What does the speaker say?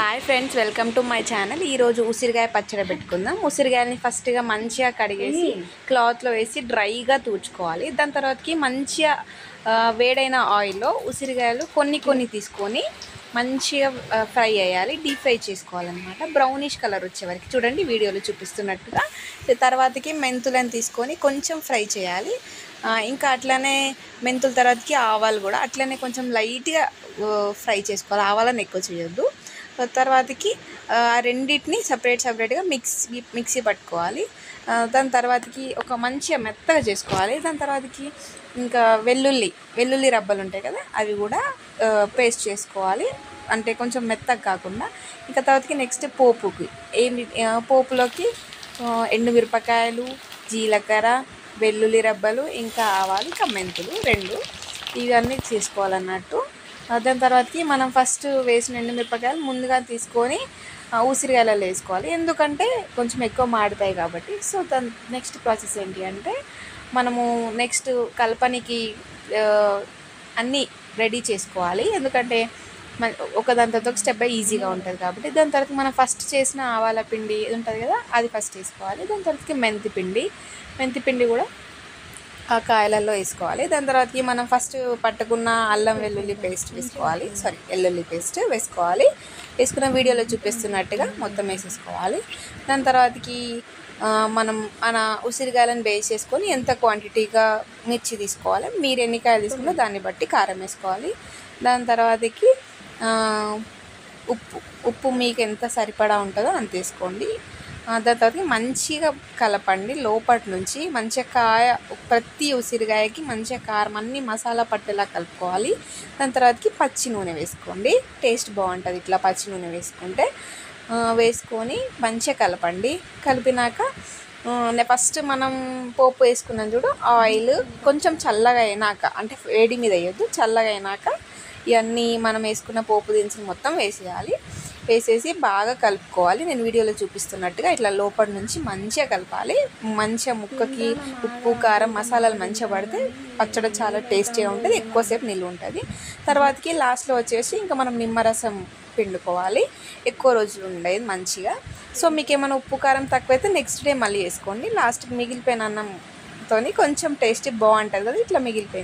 Hi friends, welcome to my channel. ఈరోజు ఉసిరికాయ పచ్చడి పెట్టుకుందాం. ఉసిరికాయని ఫస్ట్గా మంచిగా కడిగేసి క్లాత్లో వేసి డ్రైగా తూడ్చుకోవాలి. దాని తర్వాతకి మంచిగా వేడైన ఆయిల్లో ఉసిరికాయలు కొన్ని తీసుకొని మంచిగా ఫ్రై అయ్యాలి, డీప్ ఫ్రై చేసుకోవాలన్నమాట. బ్రౌనిష్ కలర్ వచ్చే వరకు చూడండి వీడియోలో చూపిస్తున్నట్టుగా. తర్వాతకి మెంతులను తీసుకొని కొంచెం ఫ్రై చేయాలి. ఇంకా అట్లనే మెంతుల తర్వాతకి ఆవాలు కూడా అట్లనే కొంచెం లైట్గా ఫ్రై చేసుకోవాలి. ఆవాలను ఎక్కువ చేయొద్దు. తర్వాతకి రెండింటిని సపరేట్గా మిక్సీ పట్టుకోవాలి. దాని తర్వాతకి ఒక మంచిగా మెత్తగా చేసుకోవాలి. దాని తర్వాతకి ఇంకా వెల్లుల్లి రబ్బలు ఉంటాయి కదా, అవి కూడా పేస్ట్ చేసుకోవాలి, అంటే కొంచెం మెత్తగా కాకుండా. ఇంకా తర్వాతకి నెక్స్ట్ పోపులోకి ఎండుమిరపకాయలు, జీలకర్ర, వెల్లుల్లి రబ్బలు, ఇంకా ఆవాలు, ఇంకా మెంతులు 2 ఇవన్నీ చేసుకోవాలన్నట్టు. దాని తర్వాతకి మనం ఫస్ట్ వేసిన ఎండుమిరపకాయలు ముందుగా తీసుకొని ఉసిరికాయలలో వేసుకోవాలి, ఎందుకంటే కొంచెం ఎక్కువ మాడుతాయి కాబట్టి. సో దాని నెక్స్ట్ ప్రాసెస్ ఏంటి అంటే, మనము నెక్స్ట్ కలపనికి అన్నీ రెడీ చేసుకోవాలి, ఎందుకంటే ఒకదాని తర్వాత ఒక స్టెప్ బై ఈజీగా ఉంటుంది కాబట్టి. దాని తర్వాత మనం ఫస్ట్ చేసిన ఆవాల పిండి ఉంటుంది కదా, అది ఫస్ట్ వేసుకోవాలి. దాని తర్వాతకి మెంతి పిండి కూడా ఆ కాయలలో వేసుకోవాలి. దాని తర్వాతకి మనం ఫస్ట్ పట్టుకున్న అల్లం వెల్లుల్లి పేస్ట్ వెల్లుల్లి పేస్ట్ వేసుకోవాలి. వేసుకున్న వీడియోలో చూపిస్తున్నట్టుగా మొత్తం వేసేసుకోవాలి. దాని తర్వాతకి మనం మన ఉసిరికాయలను బేస్ చేసుకొని ఎంత క్వాంటిటీగా మిర్చి తీసుకోవాలి, మీరు ఎన్ని కాయలు తీసుకున్నా దాన్ని బట్టి కారం వేసుకోవాలి. దాని తర్వాతకి ఉప్పు మీకు ఎంత సరిపడా ఉంటుందో అంత వేసుకోండి. దాని తర్వాత మంచిగా కలపండి. లోపటి నుంచి మంచిగా ప్రతి ఉసిరికాయకి మంచిగా కారం అన్ని మసాలా పట్టేలా కలుపుకోవాలి. దాని తర్వాతకి పచ్చి నూనె వేసుకోండి, టేస్ట్ బాగుంటుంది ఇట్లా పచ్చి నూనె వేసుకొని మంచిగా కలపండి. కలిపినాక ఫస్ట్ మనం పోపు వేసుకున్నాం చూడు, ఆయిల్ కొంచెం చల్లగా అయినాక, అంటే వేడి మీద వేయొద్దు, చల్లగా అయినాక ఇవన్నీ మనం వేసుకున్న పోపు దినుసులు మొత్తం వేసేసి బాగా కలుపుకోవాలి. నేను వీడియోలో చూపిస్తున్నట్టుగా ఇట్లా లోపల నుంచి మంచిగా కలపాలి. మంచిగా ముక్కకి ఉప్పు కారం మసాలాలు మంచిగా పడితే పచ్చడి చాలా టేస్టీగా ఉంటుంది, ఎక్కువసేపు నిల్వ ఉంటుంది. తర్వాతకి లాస్ట్లో వచ్చేసి ఇంకా మనం నిమ్మరసం పిండుకోవాలి, ఎక్కువ రోజులు ఉండేది మంచిగా. సో మీకు ఏమైనా ఉప్పు కారం తక్కువైతే నెక్స్ట్ డే మళ్ళీ వేసుకోండి. లాస్ట్కి మిగిలిపోయిన అన్నంతో కొంచెం టేస్టీ బాగుంటుంది కదా, ఇట్లా మిగిలిపోయింది.